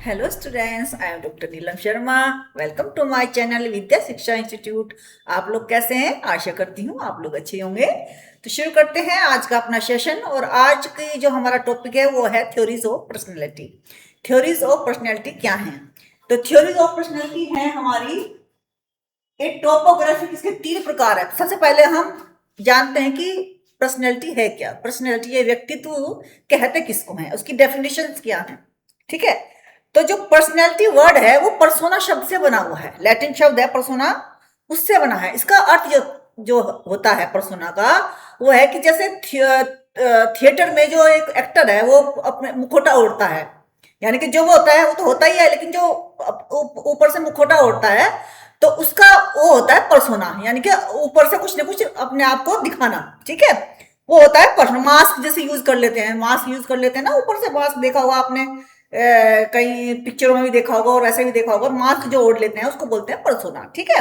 Hello students, I am doctor Neelam Sharma. Welcome to my channel Vidya Shiksha institute. आप लोग कैसे हैं? आशा करती हूँ आप लोग अच्छे होंगे। तो शुरू करते हैं आज का अपना सेशन। और आज की जो हमारा टॉपिक है वो है theories of personality. Theories of personality क्या है? तो थ्योरीज ऑफ पर्सनैलिटी है हमारी एक टोपोग्राफी। इसके तीन प्रकार है। सबसे पहले हम जानते हैं कि पर्सनैलिटी है क्या। पर्सनैलिटी ये व्यक्तित्व कहते किसको है, उसकी डेफिनेशन क्या है। ठीक है। तो जो पर्सनैलिटी वर्ड है वो पर्सोना शब्द से बना हुआ है। लैटिन शब्द है पर्सोना, उससे बना है। इसका अर्थ जो जो होता है पर्सोना का, वो है कि जैसे थिएटर में जो एक एक्टर है वो अपने मुखौटा ओढ़ता है, यानी कि जो वो होता है वो तो होता ही है, लेकिन जो ऊपर से मुखौटा ओढ़ता है तो उसका वो होता है पर्सोना, यानी कि ऊपर से कुछ ना कुछ अपने आप को दिखाना। ठीक है, वो होता है पर्सोना। मास्क जैसे यूज कर लेते हैं, मास्क यूज कर लेते हैं ना, ऊपर से मास्क देखा होगा आपने, कई पिक्चरों में भी देखा होगा और वैसे भी देखा होगा। मास्क जो ओढ़ लेते हैं उसको बोलते हैं पर्सोना। ठीक है,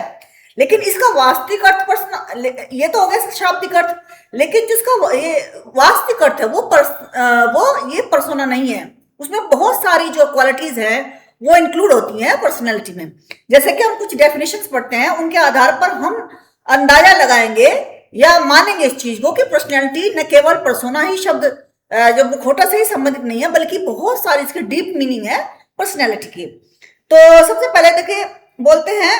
लेकिन इसका वास्तविक अर्थ पर्सोना, ये तो हो गया शाब्दिक अर्थ, लेकिन जिसका ये वास्तविक अर्थ है वो ये पर्सोना नहीं है। उसमें बहुत सारी जो क्वालिटीज हैं वो इंक्लूड होती हैं पर्सनैलिटी में। जैसे कि हम कुछ डेफिनेशंस पढ़ते हैं, उनके आधार पर हम अंदाजा लगाएंगे या मानेंगे इस चीज को कि पर्सनैलिटी न केवल पर्सोना ही शब्द जो मुखौटा से ही संबंधित नहीं है, बल्कि बहुत सारी इसकी डीप मीनिंग है पर्सनैलिटी की। तो सबसे पहले देखिए, बोलते हैं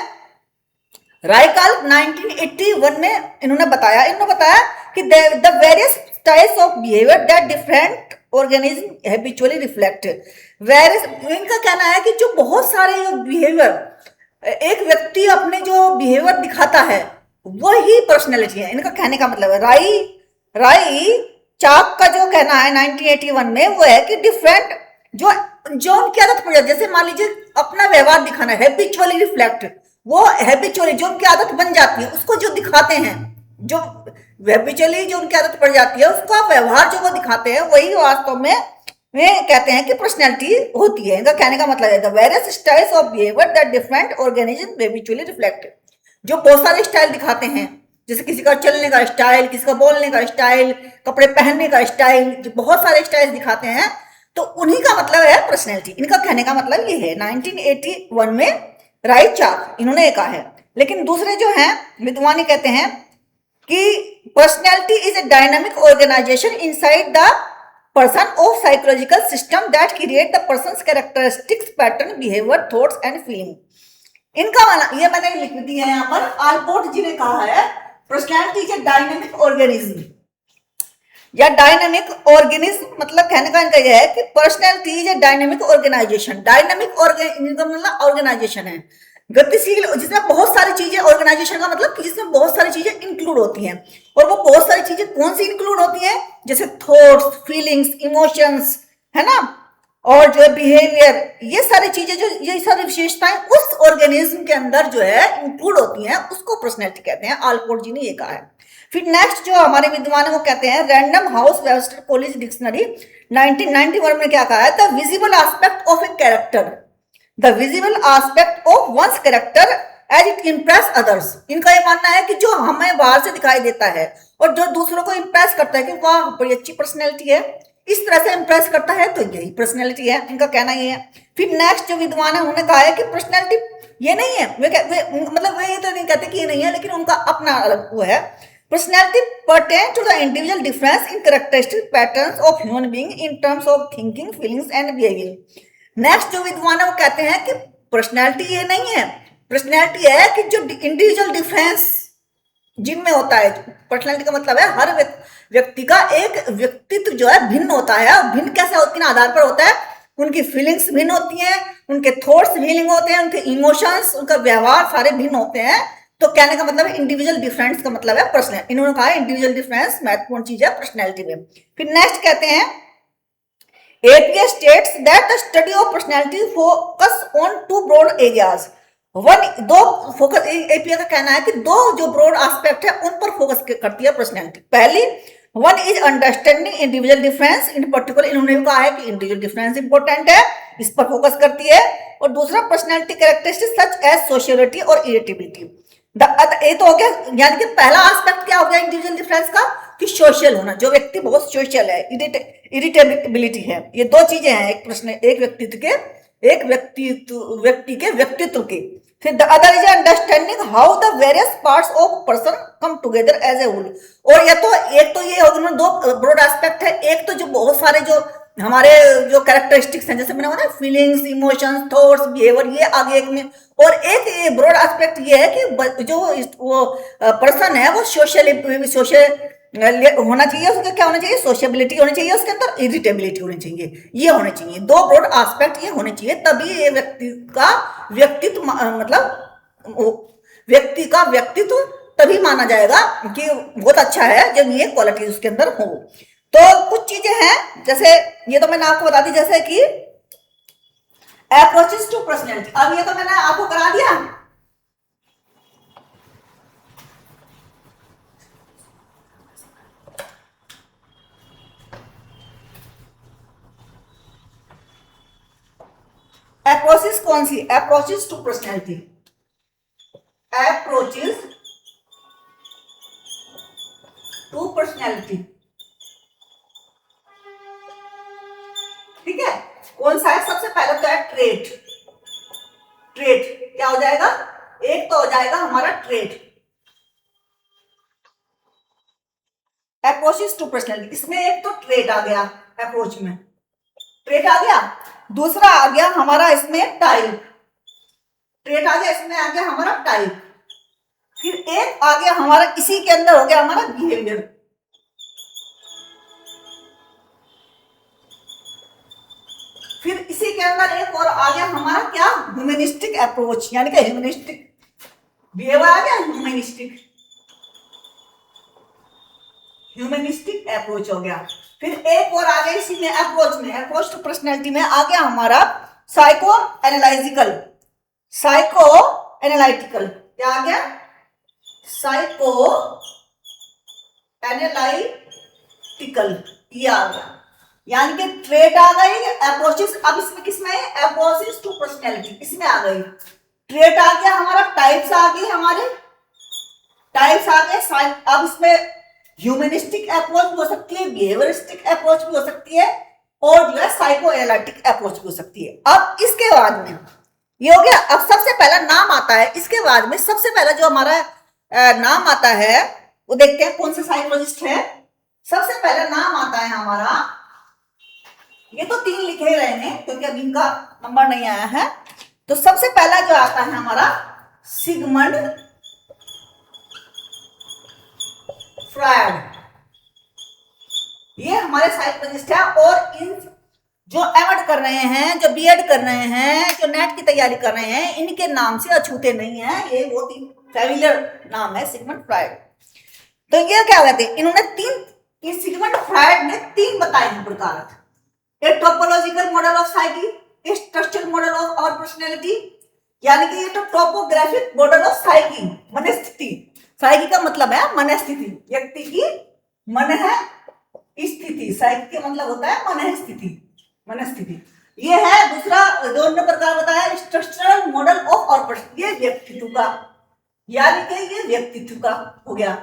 रायकाल 1981 में इन्होंने बताया कि the various types of behaviour that different organism habitually reflect. Various, इनका कहना है कि जो बहुत सारे बिहेवियर एक व्यक्ति अपने जो बिहेवियर दिखाता है वही पर्सनैलिटी है। इनका कहने का मतलब है, राई चाक का जो कहना है 1981 में वो है कि डिफरेंट जो जो उनकी आदत पड़ जाती है, जैसे मान लीजिए अपना व्यवहार दिखाना है, हैबिचुअली रिफ्लेक्ट, वो हैबिचुअली जो उनकी आदत बन जाती है उसको जो दिखाते हैं, जो हैबिचुअली जो उनकी आदत पड़ जाती है उसका व्यवहार जो वो दिखाते हैं वही वास्तव में वे कहते हैं कि पर्सनैलिटी होती है। इनका कहने का मतलब है the various styles of behaviour that different organism habitually reflect. जो बहुत सारे स्टाइल दिखाते हैं, जैसे किसी का चलने का स्टाइल, किसी का बोलने का स्टाइल, कपड़े पहनने का स्टाइल, जो बहुत सारे स्टाइल दिखाते हैं, तो उन्हीं का मतलब है पर्सनैलिटी। इनका कहने का मतलब ये है 1981 में राय चाक इन्होंने कहा है। लेकिन दूसरे जो हैं विद्वान कहते हैं कि personality is a dynamic organisation inside the person of psychological system that create the person's characteristics pattern behaviour thoughts and feeling. इनका ये मैंने लिख दिया है यहाँ पर, आलपोर्ट जी ने कहा है personality is a dynamic organism या डायनामिक ऑर्गेनिज्म, मतलब कहने का इनका यह है कि personality is a dynamic organisation. Dynamic organisation है गतिशील, जिसमें बहुत सारी चीजें, ऑर्गेनाइजेशन का मतलब कि जिसमें बहुत सारी चीजें इंक्लूड होती हैं। और वो बहुत सारी चीजें कौन सी इंक्लूड होती हैं? जैसे थॉट्स, फीलिंग्स, इमोशंस, है ना, और जो है बिहेवियर, ये सारी चीजें, जो ये सारी विशेषताएं उस ऑर्गेनिज्म के अंदर जो है इंक्लूड होती हैं, उसको पर्सनैलिटी कहते हैं। आलपोर्ट जी ने ये कहा है। फिर नेक्स्ट जो हमारे विद्वान है वो कहते हैं, Random House Webster College Dictionary 1991 में क्या कहा है, the visible aspect of a character, the visible aspect of one's character as it impress others. इनका ये मानना है कि जो हमें बाहर से दिखाई देता है और जो दूसरों को इम्प्रेस करता है कि वाह बड़ी अच्छी पर्सनैलिटी है, इस तरह से इम्प्रेस करता है, तो यही पर्सनैलिटी है। इनका कहना ये है। फिर नेक्स्ट जो विद्वान है उन्होंने कहा है कि पर्सनैलिटी ये नहीं है, मतलब वे ये तो नहीं कहते कि ये नहीं है, लेकिन उनका अपना अलग वो है। Personality pertain to the individual difference in characteristic patterns of human being in terms of thinking, feelings and behaving. Next जो विद्वान है वो कहते हैं कि पर्सनैलिटी ये नहीं है, पर्सनैलिटी है कि जो इंडिविजुअल डिफरेंस जिनमें होता है। पर्सनैलिटी का मतलब है हर व्यक्ति का एक व्यक्तित्व जो है भिन्न होता है। भिन्न कैसे होती है? आधार पर होता है, उनकी फीलिंग्स भिन्न होती हैं, उनके थॉट्स भिन्न होते हैं, उनके इमोशंस, उनका व्यवहार सारे भिन्न होते हैं। तो कहने का मतलब है इंडिविजुअल डिफरेंस का मतलब है पर्सनैलिटी। इन्होंने कहा इंडिविजुअल डिफरेंस महत्वपूर्ण चीज है पर्सनैलिटी में। फिर नेक्स्ट कहते हैं, APA states that the study of personality focus on two broad areas. दो फोकस, एपीए का कहना है कि दो जो ब्रॉड एस्पेक्ट है उन पर फोकस करती है पर्सनैलिटी। पहली, one is understanding individual difference, in particular इन्होंने कहा है कि इंडिविजुअल डिफरेंस इंपॉर्टेंट है, इस पर फोकस करती है। और दूसरा, पर्सनैलिटी कैरेक्टरिस्टिक सच एज सोशियलिटी और इरिटेबिलिटी। ये तो हो गया, यानी कि पहला एस्पेक्ट क्या हो गया इंडिविजुअल डिफरेंस का, कि सोशल होना, जो व्यक्ति बहुत सोशल है, इरिटेबिलिटी है। ये दो चीजें हैं एक व्यक्तित्व के एक व्यक्ति के व्यक्तित्व के। फिर the other is understanding how the various parts of person come together as a whole. और या तो एक तो ये हो गया, दो ब्रॉड एस्पेक्ट है। एक तो जो बहुत सारे जो हमारे जो कैरेक्टरिस्टिक्स हैं, जैसे मैंने बोला फीलिंग्स, इमोशंस, थॉट्स, बिहेवियर, ये आगे एक में। और एक ब्रॉड एस्पेक्ट ये है कि जो वो पर्सन है वो सोशल होना चाहिए। उसका क्या होना चाहिए? सोशेबिलिटी होनी चाहिए उसके अंदर, इरिटेबिलिटी होनी चाहिए, ये होने चाहिए। दो ब्रॉड एस्पेक्ट ये होने चाहिए, तभी ये व्यक्ति का व्यक्तित्व मतलब व्यक्ति का व्यक्तित्व तभी माना जाएगा कि बहुत अच्छा है जब ये क्वालिटी उसके अंदर हो। तो कुछ चीजें हैं, जैसे ये तो मैंने आपको बता दी, जैसे कि अप्रोचेस टू पर्सनैलिटी। अब ये तो मैंने आपको करा दिया। अप्रोचेस कौन सी? Approaches to personality, approaches to personality. ठीक है, कौन सा है? सबसे पहले तो है ट्रेट। ट्रेट क्या हो जाएगा? एक तो हो जाएगा हमारा ट्रेट, अप्रोचेस टू पर्सनैलिटी। इसमें एक तो ट्रेट आ गया, अप्रोच में ट्रेट आ गया। दूसरा आ गया हमारा इसमें टाइप, ट्रेट आ गया, इसमें आ गया हमारा टाइप। फिर एक आ गया हमारा, इसी के अंदर हो गया हमारा बिहेवियर। फिर इसी के अंदर एक और आ गया हमारा क्या? ह्यूमनिस्टिक अप्रोच, यानी कि ह्यूमनिस्टिक बिहेवियर आ गया, ह्यूमनिस्टिक अप्रोच हो गया। फिर एक और आ गया इसी में अप्रोच में, अप्रोच टू पर्सनैलिटी में आ गया हमारा साइको एनालिटिकल। साइको एनालिटिकल क्या आ गया? साइको एनालिटिकल, ये आ गया। यानी कि ट्रेट आ गई, अप्रोचेस। अब इसमें किसमें है? अप्रोचेस टू पर्सनैलिटी, इसमें आ गई। ट्रेट आ गया हमारा, टाइप्स आ गई हमारे, टाइप्स आ गए। अब इसमें ह्यूमनिस्टिक अप्रोच भी हो सकती है, बिहेवियरिस्टिक अप्रोच भी हो सकती है, और जो है साइको एनालिटिक अप्रोच भी हो सकती है। अब इसके बाद में ये हो गया। अब सबसे पहला नाम आता है, इसके बाद में सबसे पहला जो हमारा नाम आता है वो देखते हैं कौन सा साइकोलॉजिस्ट है। सबसे पहला नाम आता है हमारा, ये तो 3 लिखे रहे हैं क्योंकि अभी इनका नंबर नहीं आया है। तो सबसे पहला जो आता है हमारा सिगमंड फ्रायड, ये हमारे साइकोलॉजिस्ट है। और इन जो एमएड कर रहे हैं, जो बीएड कर रहे हैं, जो नेट की तैयारी कर रहे हैं, इनके नाम से अछूते नहीं है, ये बहुत ही फैमिलियर नाम है सिगमंड फ्रायड। तो ये क्या कहते हैं, इन्होंने 3, सिगमंड फ्रायड ने 3 बताए हैं प्रकार। A topological model of psyche, a structural model of our personality, यानी कि ये तो टोपोग्राफिक मॉडल ऑफ साइकी, मनस्थिति। साइकी का मतलब है मन स्थिति, व्यक्ति की मन है स्थिति। साइकी का मतलब होता है मन स्थिति, मन स्थिति। ये है दूसरा, 2 नंबर का बताया structural model of our personality, ये व्यक्तित्व का, यानी कि ये व्यक्तित्व का हो गया।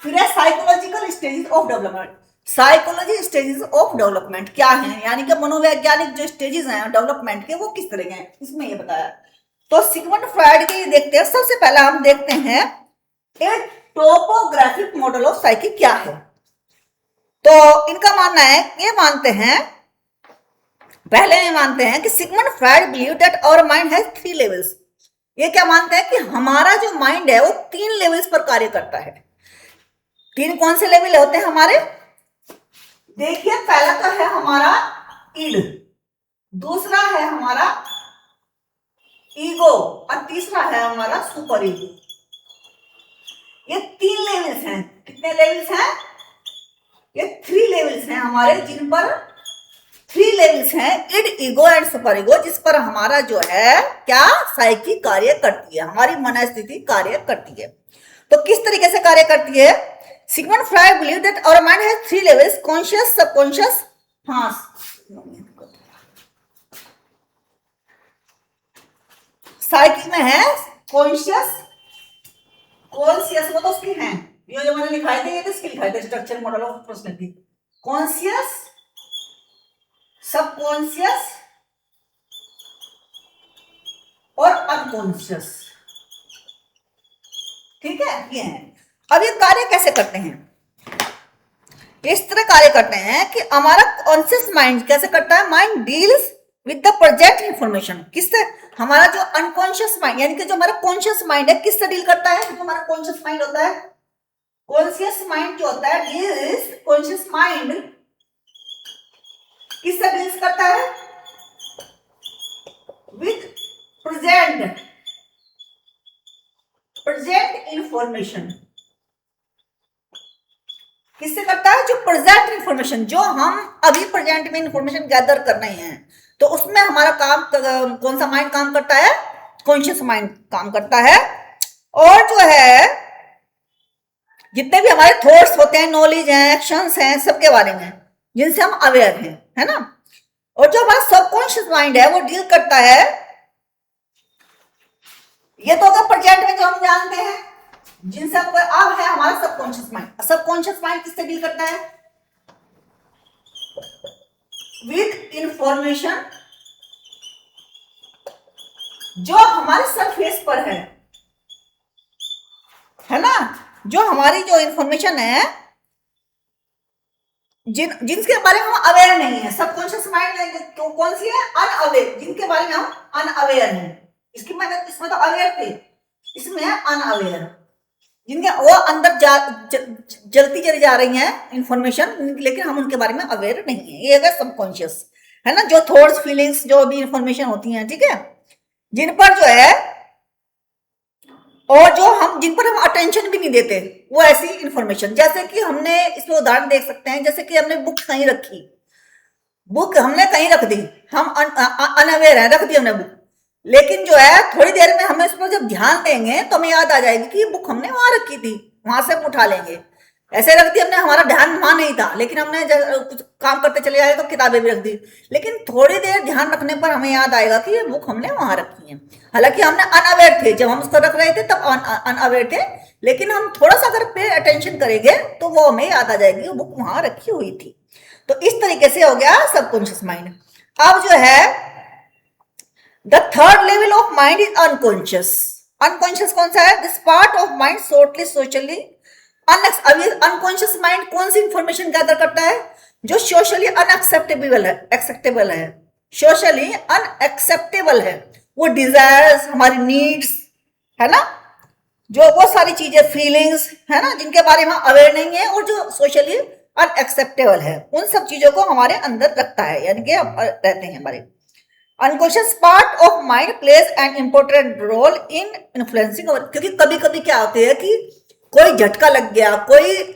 फिर है psychological stages of development. Psychology stages of development क्या है, यानी कि मनोवैज्ञानिक जो स्टेजेस हैं डेवलपमेंट के वो किस तरह के हैं, इसमें ये बताया। तो सिगमंड फ्रायड के देखते हैं। सबसे पहला हम देखते हैं ए टोपोग्राफिक मॉडल ऑफ साइकी क्या है। तो इनका मानना है, ये मानते हैं, पहले ये मानते हैं कि Sigmund Freud believe that our mind has 3 levels. ये क्या मानते हैं कि हमारा जो माइंड है वो 3 लेवल्स पर कार्य करता है। 3 कौन से लेवल होते हैं हमारे? देखिए, पहला तो है हमारा ईड, दूसरा है हमारा ईगो, और तीसरा है हमारा सुपर ईगो। ये 3 लेवल्स हैं। कितने लेवल्स हैं? ये 3 लेवल्स हैं हमारे, जिन पर 3 लेवल्स हैं, id, ego and superego, जिस पर हमारा जो है क्या साइकी कार्य करती है, हमारी मनस्थिति कार्य करती है। तो किस तरीके से कार्य करती है? Sigmund Freud believe that our mind has 3 levels, conscious, subconscious, हाँ साइकी में है कॉन्शियस, कॉन्शियस वो तो उसकी है, ये जो मैंने लिखाए थे ये तो इसके लिखाए थे structure model of personality. Conscious, subconscious और अनकॉन्शियस। ठीक है, ये है। अब ये कार्य कैसे करते हैं? इस तरह कार्य करते हैं कि हमारा कॉन्शियस माइंड कैसे करता है, mind deals with the present information. किससे? हमारा जो अनकॉन्शियस माइंड यानी कि जो हमारा कॉन्शियस माइंड है किससे डील करता है? जो हमारा कॉन्शियस माइंड होता है, कॉन्शियस माइंड जो होता है, डील्स, कॉन्शियस माइंड किससे डील्स करता है? With present information. किससे करता है? जो प्रेजेंट इंफॉर्मेशन, जो हम अभी प्रेजेंट में इंफॉर्मेशन गैदर कर रहे हैं, तो उसमें हमारा काम कौन सा माइंड काम करता है? कॉन्शियस माइंड काम करता है। और जो है जितने भी हमारे थॉट्स होते हैं, नॉलेज हैं, एक्शंस हैं, सबके बारे में जिनसे हम अवेयर हैं, है ना। और जो हमारा सबकॉन्शियस माइंड है वो डील करता है, ये तो होगा प्रेजेंट में जो हम जानते हैं, जिनसे अब है हमारा सबकॉन्शियस माइंड। सबकॉन्शियस माइंड किससे डील करता है? विद इंफॉर्मेशन जो हमारे सरफेस पर है ना। जो हमारी जो इंफॉर्मेशन है जिनके बारे में हम अवेयर नहीं है, सबकॉन्शियस माइंड तो कौन सी है? अनअवेयर, जिनके बारे में हम अनअवेयर हैं। इसमें तो अवेयर थे, इसमें है अनअवेयर, जिनके वो अंदर जलती चली जा रही हैं इंफॉर्मेशन, लेकिन हम उनके बारे में अवेयर नहीं है। ये है सबकॉन्शियस, है ना। जो थॉट्स, फीलिंग्स, जो भी इंफॉर्मेशन होती हैं, ठीक है, जिन पर जो है और जो हम जिन पर हम अटेंशन भी नहीं देते, वो ऐसी इंफॉर्मेशन। जैसे कि हमने इसमें उदाहरण देख सकते हैं, जैसे कि हमने बुक कहीं रखी, बुक हमने कहीं रख दी, हम अनअवेयर है, रख दी हमने बुक, लेकिन जो है थोड़ी देर में हमें उस पर जब ध्यान देंगे तो हमें याद आ जाएगी कि ये बुक हमने वहां रखी थी, वहां से उठा लेंगे। ऐसे रख दी हमने, हमारा ध्यान वहां नहीं था, लेकिन हमने कुछ काम करते चले आए तो किताबें भी रख दी, लेकिन थोड़ी देर ध्यान रखने पर हमें याद आएगा कि ये बुक हमने वहां रखी है। हालांकि हमने अनअवेयर थे, जब हम उसको रख रहे थे तब अनअवेयर थे, लेकिन हम थोड़ा सा अगर पे अटेंशन करेंगे तो वो हमें याद आ जाएगी वो बुक वहां रखी हुई थी। तो इस तरीके से हो गया सबकॉन्शियस माइंड। अब जो है the third level of mind is unconscious. Unconscious कौन सा है? This part of mind shortly socially unconscious mind कौन सी इंफॉर्मेशन गैदर करता है? जो सोशली अनएक्सेप्टेबल है, एक्सेप्टेबल है, सोशली अनएक्सेप्टेबल है, वो डिजायर्स, हमारी नीड्स, है ना, जो वो सारी चीजें, फीलिंग्स, है ना, जिनके बारे में अवेयर नहीं है और जो सोशली अनएक्सेप्टेबल है, उन सब चीजों को हमारे अंदर रखता है, यानी कि रहते हैं हमारे। Unconscious part of mind plays an important role in influencing our. क्योंकि कभी कभी क्या होते हैं कि कोई झटका लग गया, कोई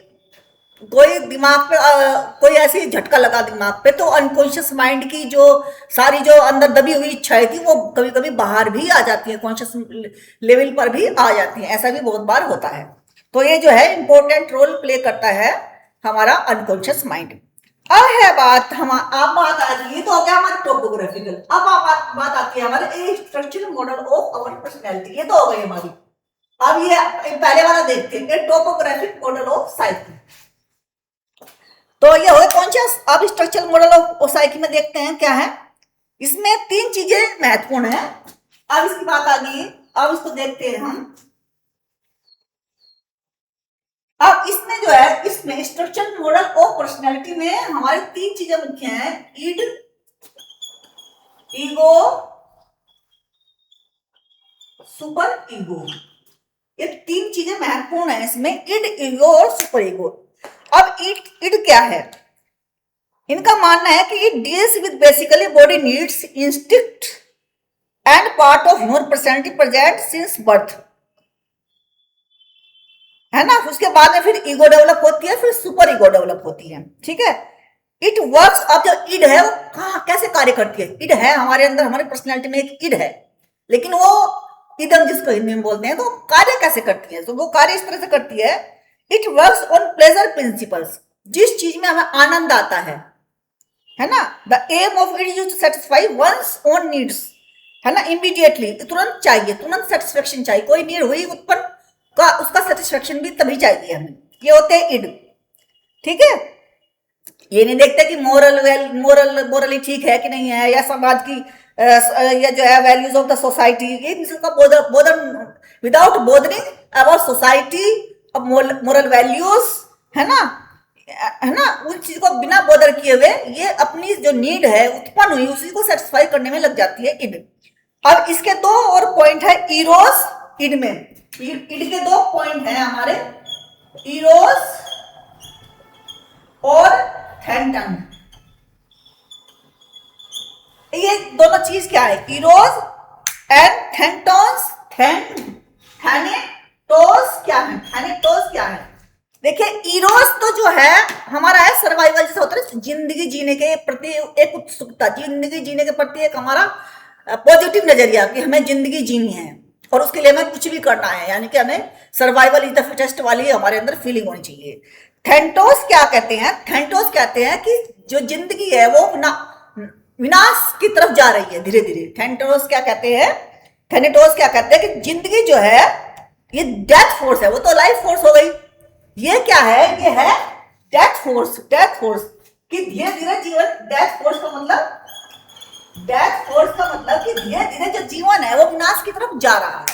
दिमाग पे कोई ऐसी झटका लगा दिमाग पे, तो अनकॉन्शियस माइंड की जो सारी जो अंदर दबी हुई इच्छाएं थी वो कभी कभी बाहर भी आ जाती है, कॉन्शियस लेवल पर भी आ जाती है। ऐसा भी बहुत बार होता है। तो ये जो है इंपॉर्टेंट रोल प्ले करता है हमारा अनकॉन्शियस माइंड। अब है बात अब बात आती है, तो हो गया हमारा टोपोग्राफिकल। अब बात आती है हमारे structural model of our personality. ये तो हो गई हमारी। अब ये पहले वाला देखते हैं, टोपोग्राफिक मॉडल ऑफ साइकी। तो ये हो कॉन्शियस। अब स्ट्रक्चरल मॉडल ऑफ साइकी में देखते हैं क्या है। इसमें 3 चीजें महत्वपूर्ण है। अब इसकी बात आ गई, अब इसको देखते हैं हम। अब इसमें जो है, इसमें स्ट्रक्चर मॉडल ऑफ पर्सनैलिटी में हमारी 3 चीजें मुख्य हैं, इड, ईगो, सुपर ईगो। ये 3 चीजें महत्वपूर्ण है इसमें, इड, ईगो और सुपर ईगो। अब इड क्या है? इनका मानना है कि it deals with basically body needs, instinct and part of human personality present since birth, है ना। उसके बाद में फिर ईगो डेवलप होती है, फिर सुपर ईगो डेवलप होती है, ठीक है। It works. अब जो इड है वो कैसे कार्य करती है? इड है हमारे अंदर, हमारी पर्सनैलिटी में एक इड है, लेकिन वो इदम जिसको हिंदी में बोलते हैं, तो कार्य कैसे करती है? तो वो कार्य इस तरह से करती है, it works on pleasure principles. जिस चीज में हमें आनंद आता है ना, the aim of it is to satisfy one's own needs, है ना, इमीडिएटली, तुरंत चाहिए, तुरंत सेटिस्फेक्शन चाहिए। कोई नीड हुई उत्पन्न का, उसका सेटिस्फेक्शन भी तभी चाहिए हमें। ये होते हैं इड, ठीक है। ये नहीं देखते कि मोरली ठीक है कि नहीं है, या समाज की ये जो है वैल्यूज ऑफ द सोसाइटी, ये इनका विदाउट बोदरिंग अबाउट सोसाइटी, अब मोरल वैल्यूज, है ना, है ना, उन चीज को बिना बोदर किए हुए ये अपनी जो नीड है उत्पन्न हुई उसी को सेटिस्फाई करने में लग जाती है इड। अब इसके दो और पॉइंट है इरोस इड में। इड के दो पॉइंट हैं हमारे, इरोस और थैंटन। ये दोनों चीज क्या है, इरोस एंड थैंटोन्स। थैनेटोस क्या है, थैनेटोस क्या है? देखिए इरोस तो जो है हमारा है सर्वाइवल, जैसे होता है जिंदगी जीने के प्रति एक उत्सुकता, जिंदगी जीने के प्रति एक हमारा पॉजिटिव नजरिया कि हमें जिंदगी जीनी है और उसके लिए हमें कुछ भी करना है, यानी कि हमें सर्वाइवल इज द फिटेस्ट वाली हमारे अंदर फीलिंग होनी चाहिए। थैंटोस क्या कहते हैं? थैंटोस कहते हैं कि जो जिंदगी है वो विनाश की तरफ जा रही है धीरे धीरे। थैंटोस क्या कहते हैं? थैनेटोस क्या कहते हैं कि जिंदगी जो है ये डेथ फोर्स है, वो तो लाइफ फोर्स हो गई, ये क्या है, ये है डेथ फोर्स। डेथ फोर्स कि धीरे धीरे जीवन, डेथ फोर्स का मतलब, डेथ फोर्स का मतलब कि धीरे धीरे जो जीवन है वो विनाश की तरफ जा रहा है।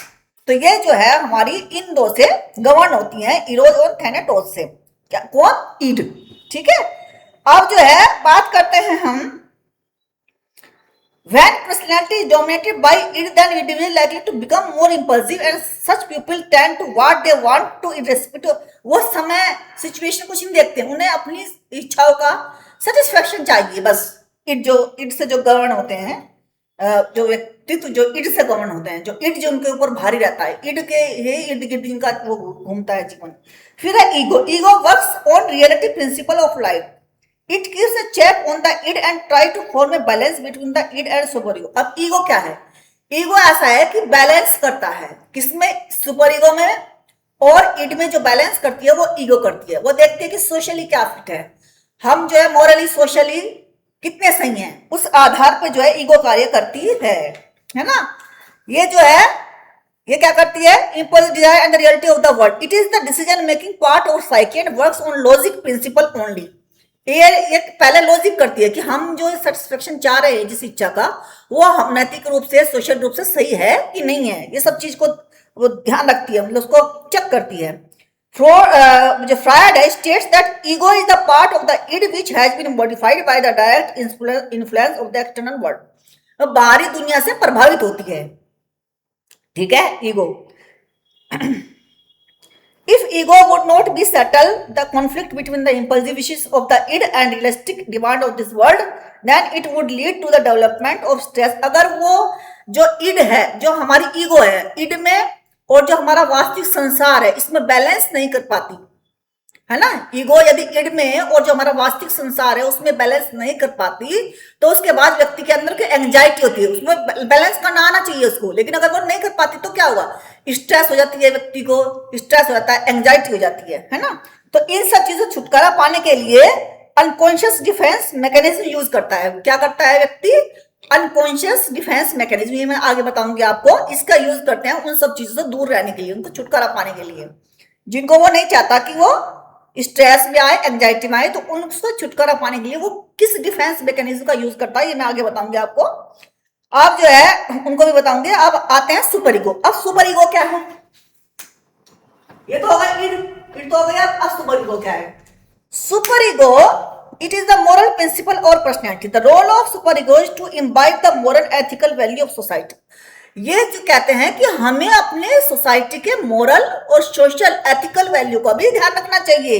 तो ये जो है हमारी इन दो से गवर्न होती है, इरोस और थैनेटोस से। क्या? कौन? ईड। ठीक है। अब जो है बात करते हैं हम, when personality is dominated by id, then individual likely to become more impulsive and such people tend to what they want to irrespective। वो समय सिचुएशन कुछ नहीं देखते, उन्हें अपनी इच्छाओं का सेटिस्फेक्शन चाहिए बस। इड से जो गवर्न होते हैं, जो व्यक्तित्व जो इड से गवर्न होते हैं, जो इड जो उनके ऊपर भारी रहता है, इड के ये इर्द गिर्द इनका वो घूमता है जीवन। फिर है ego. Ego works on reality principle of life. It keeps a check on the id and try to form a balance between the id and super ego। अब ईगो क्या है? ईगो ऐसा है कि बैलेंस करता है, किसमें? सुपर ईगो में। और इड में जो बैलेंस करती है वो ईगो करती है। वो देखती है कि सोशली क्या फिट है, हम जो है मॉरली सोशली कितने सही हैं, उस आधार पर जो है ईगो कार्य करती है ना। ये जो है ये क्या करती है? Impulse desire and the reality of the world. It is the decision making part of psyche and works on logic principle only. ये पहले लॉजिक करती है कि हम जो सेटिस्फेक्शन चाह रहे हैं जिस इच्छा का, वो हम नैतिक रूप से, सोशल रूप से सही है कि नहीं है, ये सब चीज को वो ध्यान रखती है, मतलब उसको चेक करती है। जो फ्रायड है states that ego is the part of the id which has been modified by the direct influence of the external world. बाहरी दुनिया से प्रभावित होती है, ठीक है, ego. If ego would not be settled the conflict between the impulsive wishes of the id and realistic demand of this world, then it would lead to the development of stress। अगर वो जो id है, जो हमारी ego है, id में और जो हमारा वास्तविक संसार है इसमें बैलेंस नहीं कर पाती, है ना। ईगो यदि इड में और जो हमारा वास्तविक संसार है उसमें बैलेंस नहीं कर पाती, तो उसके बाद व्यक्ति के अंदर की एंजाइटी होती है, उसमें बैलेंस करना आना चाहिए उसको, लेकिन अगर वो नहीं कर पाती तो क्या होगा? स्ट्रेस हो जाती है, व्यक्ति को स्ट्रेस हो जाता है, एंजाइटी हो जाती है ना। तो इन सब चीजों से छुटकारा पाने के लिए अनकॉन्शियस डिफेंस मैकेनिज्म यूज करता है। क्या करता है व्यक्ति? अनकॉन्शियस डिफेंस मैकेनिज्म, ये मैं आगे बताऊंगी आपको। इसका यूज करते हैं उन सब चीजों से दूर रहने के लिए, उनको छुटकारा पाने के लिए, जिनको वो नहीं चाहता कि वो स्ट्रेस में आए, एंजाइटी में आए, तो उनको छुटकारा पाने के लिए वो किस डिफेंस मैकेनिज्म का यूज करता है, ये मैं आगे बताऊंगी आपको। आप जो है उनको भी बताऊंगे। अब आते हैं सुपर ईगो। अब सुपर ईगो क्या है? ये तो होगा इड तो हो गया। अब सुपर ईगो क्या है? Superego, it is the moral principle और personality. The role of superego is to imbibe the moral ethical value of society. ये जो कहते हैं कि हमें अपने सोसाइटी के मोरल और सोशल एथिकल वैल्यू का भी ध्यान रखना चाहिए।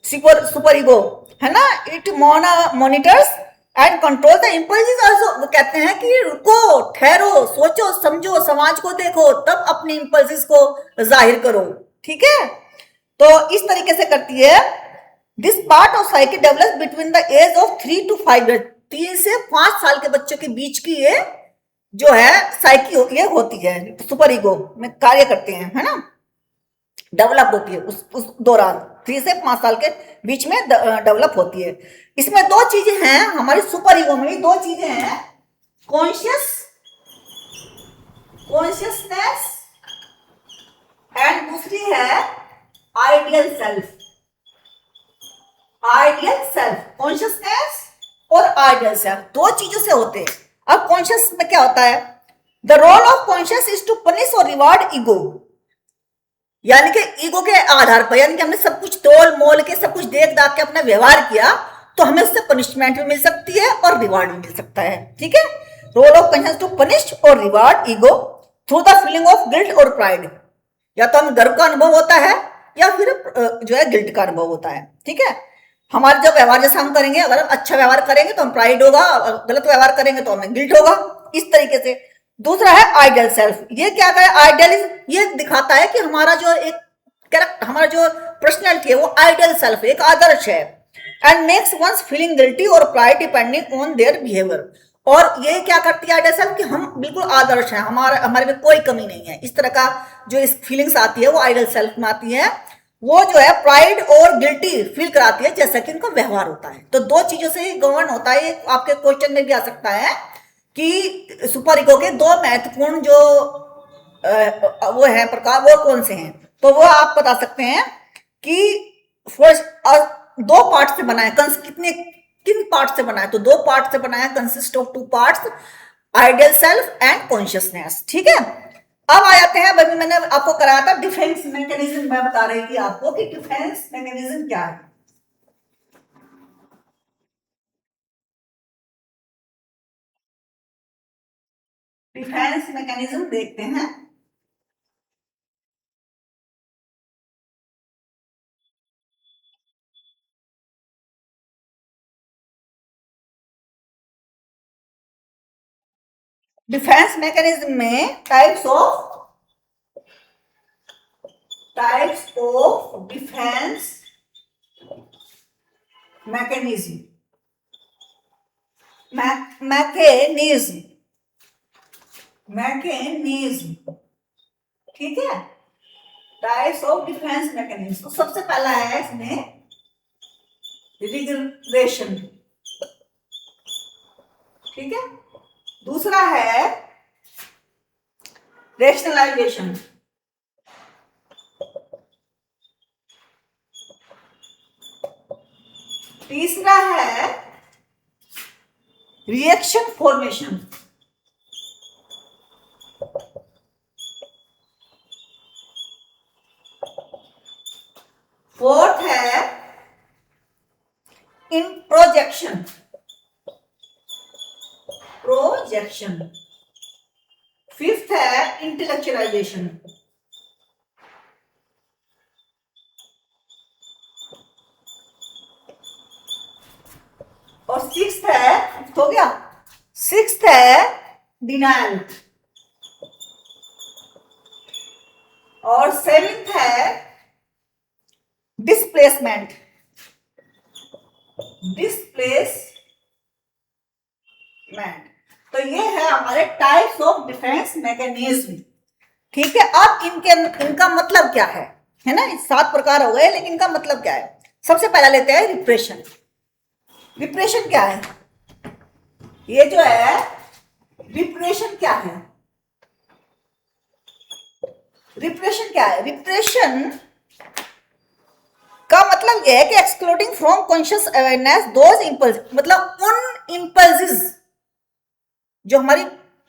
सुपर ईगो है ना, it monitors and control the impulse also. वो कहते हैं कि रुको, ठहरो, सोचो, समझो, समाज को देखो, तब अपने इम्पल्स को जाहिर करो, ठीक है। तो इस तरीके से करती है। This part of psyche develops between the age of 3 to 5 years. 3 से 5 साल के बच्चों के बीच की ये जो है साइकी ये होती है, सुपर ईगो में कार्य करते हैं, है ना, डेवलप होती है उस दौरान 3 से 5 साल के बीच में डेवलप होती है। इसमें दो चीजें हैं हमारी सुपर ईगो में, दो चीजें हैं, कॉन्शियसनेस एंड दूसरी है ideal self. Ideal self, consciousness और आइडियल सेल्फ, दो चीजों से होते हैं। अब कॉन्शियस में क्या होता है, the role of conscious is to punish और रिवार्ड ईगो, यानी कि ईगो के आधार पर, यानी कि हमने सब कुछ तोल मोल के सब कुछ देख दाख के अपना व्यवहार किया तो हमें उससे पनिशमेंट भी मिल सकती है और रिवार्ड भी मिल सकता है। ठीक है, role of conscious to punish और reward ego through the feeling of guilt और प्राइड, या तो हम गर्व का अनुभव होता है या फिर जो है गिल्ट का अनुभव होता है। ठीक है, हमारे जो व्यवहार जैसा हम करेंगे, अगर हम अच्छा व्यवहार करेंगे तो हम प्राइड होगा, गलत व्यवहार करेंगे तो हमें गिल्ट होगा, इस तरीके से। दूसरा है आइडियल सेल्फ, ये क्या है, आइडियल ये दिखाता है कि हमारा जो एक कैरेक्टर, हमारा जो पर्सनैलिटी है वो आइडियल सेल्फ, एक आदर्श है। And makes one's feeling guilty और pride depending on their behaviour, और ये क्या करती है आइडियल सेल्फ कि हम बिल्कुल आदर्श हैं, हमारे में कोई कमी नहीं है, इस तरह का जो इस फीलिंग्स आती है वो आइडियल सेल्फ में आती है। वो जो है प्राइड और गिल्टी फील कराती है जैसा कि उनका व्यवहार होता है। तो दो चीजों से ही गवर्न होता है। आपके क्वेश्चन में भी आ सकता है कि सुपर इगो के दो महत्वपूर्ण जो वो है प्रकार, वो कौन से हैं, तो वो आप बता सकते हैं कि दो पार्ट से बना है, कितने किन पार्ट से बना है, तो दो पार्ट से बना है, consist of two parts, ideal self and consciousness. ठीक है, अब आ जाते हैं, अभी मैंने आपको कराया था डिफेंस मैकेनिज्म, मैं बता रही थी आपको कि डिफेंस मैकेनिज्म क्या है। डिफेंस मैकेनिज्म देखते हैं। डिफेंस मैकेनिज्म में types of defence mechanism, mechanism. ठीक है, टाइप्स ऑफ डिफेंस मैकेनिज्म, तो सबसे पहला है इसमें रिग्रेशन। ठीक है, दूसरा है रेशनलाइजेशन, तीसरा है रिएक्शन फॉर्मेशन, फोर्थ है प्रोजेक्शन, फिफ्थ है इंटेलेक्चुअलाइजेशन, और सिक्स्थ है, हो गया, सिक्स्थ है डिनायल, और सेवेंथ है डिस्प्लेसमेंट। तो ये है हमारे टाइप्स ऑफ डिफेंस मैकेनिज्म। ठीक है, अब इनका मतलब क्या है ना, 7 प्रकार हो गए, लेकिन इनका मतलब क्या है। सबसे पहला लेते हैं रिप्रेशन। रिप्रेशन क्या है, ये जो है रिप्रेशन क्या है, रिप्रेशन क्या है, रिप्रेशन का मतलब यह है कि excluding from conscious awareness those impulse, मतलब उन इंपल्सेस जो हमारी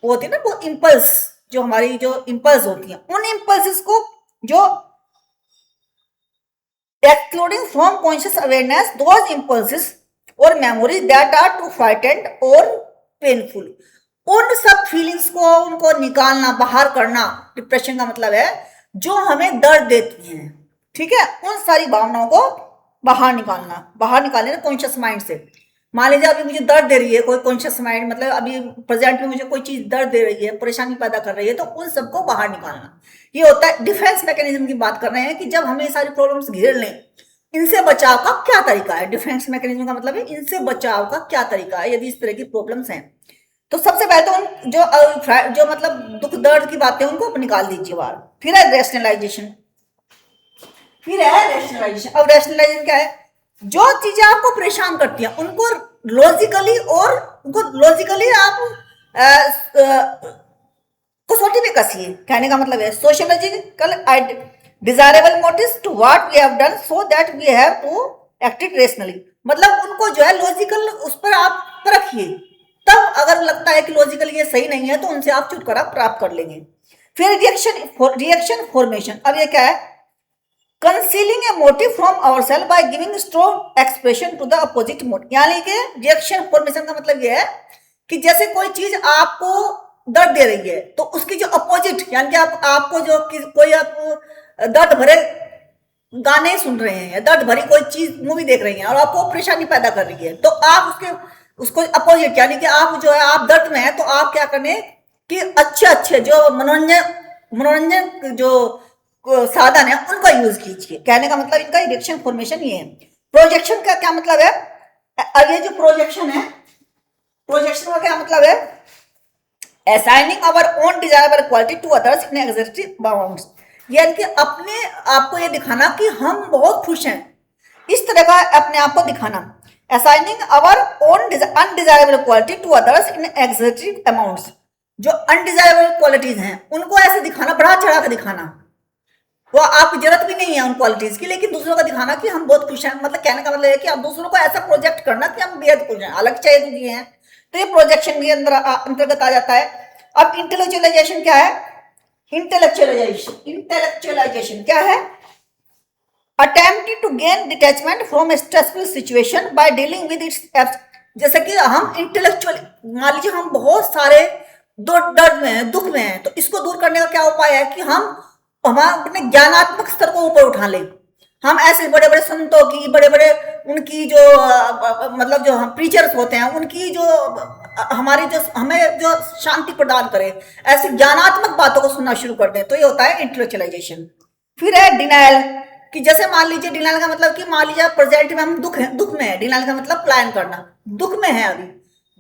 होती है ना, वो इंपल्स जो हमारी जो इंपल्स होती है, उन इंपल्सेस को जो excluding from conscious awareness those impulses और memories that are too frightened और पेनफुल, उन सब फीलिंग्स को उनको निकालना, बाहर करना, डिप्रेशन का मतलब है जो हमें दर्द देती हैं। ठीक है, उन सारी भावनाओं को बाहर निकालने कॉन्शियस माइंड से। मान लीजिए अभी मुझे दर्द दे रही है कोई कॉन्शियस माइंड, मतलब अभी प्रेजेंट में मुझे कोई चीज दर्द दे रही है, परेशानी पैदा कर रही है, तो उन सबको बाहर निकालना, ये होता है डिफेंस मैकेनिज्म की बात कर रहे हैं कि जब हमें ये सारी प्रॉब्लम्स घेर लें, इनसे बचाव का क्या तरीका है। डिफेंस मैकेनिज्म का मतलब है इनसे बचाव का क्या तरीका है यदि इस तरह की प्रॉब्लम्स हैं। तो सबसे पहले तो उन जो मतलब दुख दर्द की बातें उनको निकाल दीजिए बाहर। फिर है रेशनलाइजेशन, अब रेशनलाइजेशन क्या है, जो चीजें आपको परेशान करती हैं उनको लॉजिकली आप कसौटी में कसिए। कहने का मतलब है sociological desirable motives to what we have done so that we have to act it rationally, मतलब उनको जो है लॉजिकल उस पर आप रखिए तब अगर लगता है कि लॉजिकली ये सही नहीं है तो उनसे आप छुटकारा प्राप्त कर लेंगे। फिर रिएक्शन फॉर्मेशन, अब ये क्या है, concealing a motive from our self by giving strong expression to the opposite motive, यानी कि रिएक्शन फॉर्मेशन का मतलब ये है कि जैसे कोई चीज आपको दर्द दे रही है तो उसकी जो अपोजिट, यानी कि आपको जो कोई आप दर्द भरे गाने सुन रहे हैं या दर्द भरी कोई चीज मूवी देख रही हैं और आपको परेशानी पैदा कर रही है, तो आप उसको अपोजिट, यानी कि आप जो है आप दर्द में है तो आप क्या करें कि अच्छे अच्छे जो मनोरंजन जो साधन है उनका यूज कीजिए। कहने का मतलब इनका रिएक्शन फॉर्मेशन ये है। प्रोजेक्शन का क्या मतलब है, अब ये जो प्रोजेक्शन है, प्रोजेक्शन का क्या मतलब है, assigning our own desirable quality to others in exhaustive bounds, यानी कि अपने आपको ये दिखाना कि हम बहुत खुश हैं, इस तरह का अपने आप को दिखाना। assigning our own undesirable quality to others in exhaustive amounts, जो अनडिजायरेबल क्वालिटीज हैं उनको ऐसे दिखाना, बढ़ा चढ़ा कर दिखाना, वो आपकी जरूरत भी नहीं है उन क्वालिटीज की, लेकिन दूसरों को दिखाना कि हम बहुत खुश हैं। मतलब कहने का मतलब है कि आप दूसरों को ऐसा प्रोजेक्ट करना कि हम बेहद खुश हैं, अलग चाहिए भी हैं, तो ये प्रोजेक्शन भी अंतर्गत आ जाता है। अब इंटेलेक्चुअलाइजेशन क्या है, इंटेलेक्चुअलाइजेशन क्या है, attempting to gain detachment from stressful situation by dealing with its abs, जैसे कि हम इंटेलेक्चुअल, मान लीजिए हम बहुत सारे दर्द में हैं, दुख में हैं, तो इसको दूर करने का क्या उपाय है कि हम अपने ज्ञानात्मक स्तर को ऊपर उठा लें। हम ऐसे बड़े बड़े संतों की, बड़े बड़े उनकी जो मतलब जो हम प्रीचर्स होते हैं उनकी जो हमारी जो हमें जो शांति प्रदान करे, ऐसी ज्ञानात्मक बातों को सुनना शुरू कर दें, तो ये होता है इंटेलेक्चुअलाइजेशन। फिर है डिनायल, कि जैसे मान लीजिए डिनायल का मतलब कि मान लीजिए प्रेजेंट में हम दुख में है, डिनायल का मतलब प्लान करना, दुख में है, अभी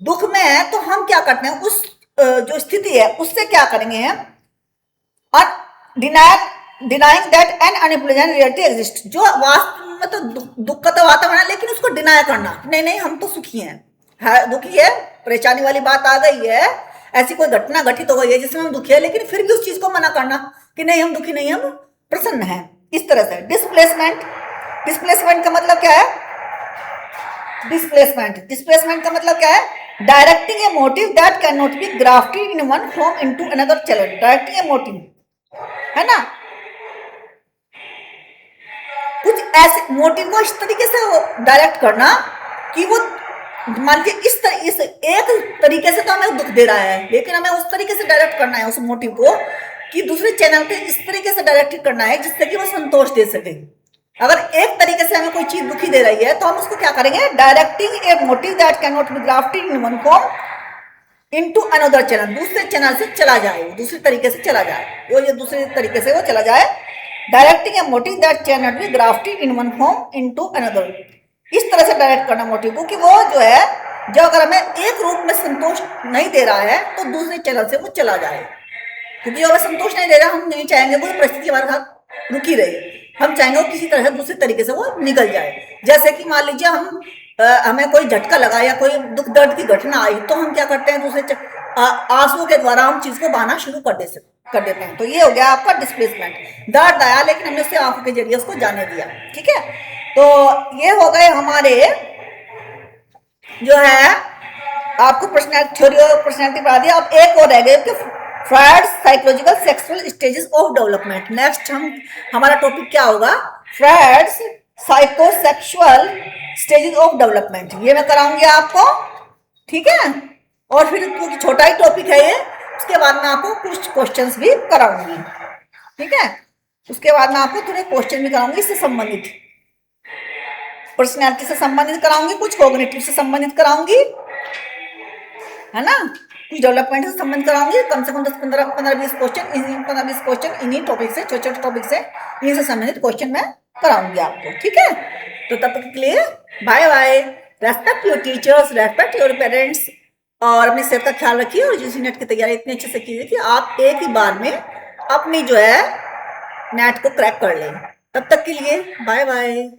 दुख में है तो हम क्या करते हैं उस जो स्थिति है उससे क्या करेंगे, और denying that N unpleasant reality exist, जो वास्तव में तो दुख का तो वातावरण है लेकिन उसको डिनाई करना, नहीं नहीं हम तो सुखी हैं, दुखी है, परेशानी वाली बात आ गई है, ऐसी कोई घटना घटित हो गई है जिसमें हम दुखी है, लेकिन फिर भी उस चीज को मना करना कि नहीं हम दुखी नहीं, हम प्रसन्न हैं। इस तरह से डिस्प्लेसमेंट, डिस्प्लेसमेंट का मतलब क्या है, डिस्प्लेसमेंट का मतलब क्या है, directing A motive that can not be grafted in one form into another channel, directing A motive है ना, कुछ ऐसे मोटिव को इस तरीके से डायरेक्ट करना कि वो मान लीजिए इस एक तरीके से तो हमें दुख दे रहा है, लेकिन हमें उस तरीके से डायरेक्ट करना है उस मोटिव को कि दूसरे चैनल पे इस तरीके से डायरेक्ट करना है जिससे कि वो संतोष दे सके। अगर एक तरीके से हमें कोई चीज दुखी दे रही है तो हम उसको क्या करेंगे, directing A motive that can not be grafted in one form into another channel, दूसरे चैनल से चला जाए, वो दूसरे तरीके से चला जाए, वो ये दूसरे तरीके से वो चला जाए, directing A motive that can not be grafted in one form into another, इस तरह से डायरेक्ट करना मोटिव को कि वो जो है जो अगर हमें एक रूप में संतोष नहीं दे रहा है तो दूसरे चैनल से वो चला जाए, क्योंकि अगर संतोष नहीं दे रहा हम नहीं चाहेंगे कोई परिस्थिति हमारे साथ रुकी रहे, हम चाहेंगे वो किसी तरह दूसरे तरीके से वो निकल जाए। जैसे कि मान लीजिए हम हमें कोई झटका लगा या कोई दुख दर्द की घटना आई तो हम क्या करते हैं, दूसरे आंसुओं के द्वारा हम चीज को बहाना शुरू कर देते हैं, तो ये हो गया आपका डिस्प्लेसमेंट, दर्द आया लेकिन हमने उससे आंखों के जरिए उसको जाने दिया। ठीक है, तो ये हो गए हमारे जो है आपको पर्सनैलिटी थ्योरी और पर्सनैलिटी पढ़ा दिया। अब एक और रह गए कि Freud's psychological sexual stages of development. Next हमारा टॉपिक क्या होगा, Freud's psychosexual stages of development, ये मैं कराऊंगी आपको। ठीक है, और फिर क्योंकि छोटा ही टॉपिक है ये, उसके बाद मैं आपको कुछ क्वेश्चंस भी कराऊंगी। ठीक है, उसके बाद मैं आपको थोड़े क्वेश्चन भी कराऊंगी, इससे संबंधित पर्सनैलिटी से संबंधित कराऊंगी, कुछ कॉग्निटिव से संबंधित कराऊंगी, है ना, कुछ डेवलपमेंट से संबंधित कराऊंगी, कम से कम 10-15-20 क्वेश्चन, 15-20 क्वेश्चन इन्हीं टॉपिक से, छोटे छोटे टॉपिक से, इन्हीं से संबंधित क्वेश्चन मैं कराऊंगी आपको। ठीक है, तो तब तक के लिए bye bye, respect your teachers, respect your parents, और अपनी सेहत का ख्याल रखिए, और यूजीसी नेट की तैयारी इतनी अच्छे से कीजिए कि आप एक ही बार में अपनी जो है नेट को क्रैक कर लें। तब तक के लिए बाय बाय।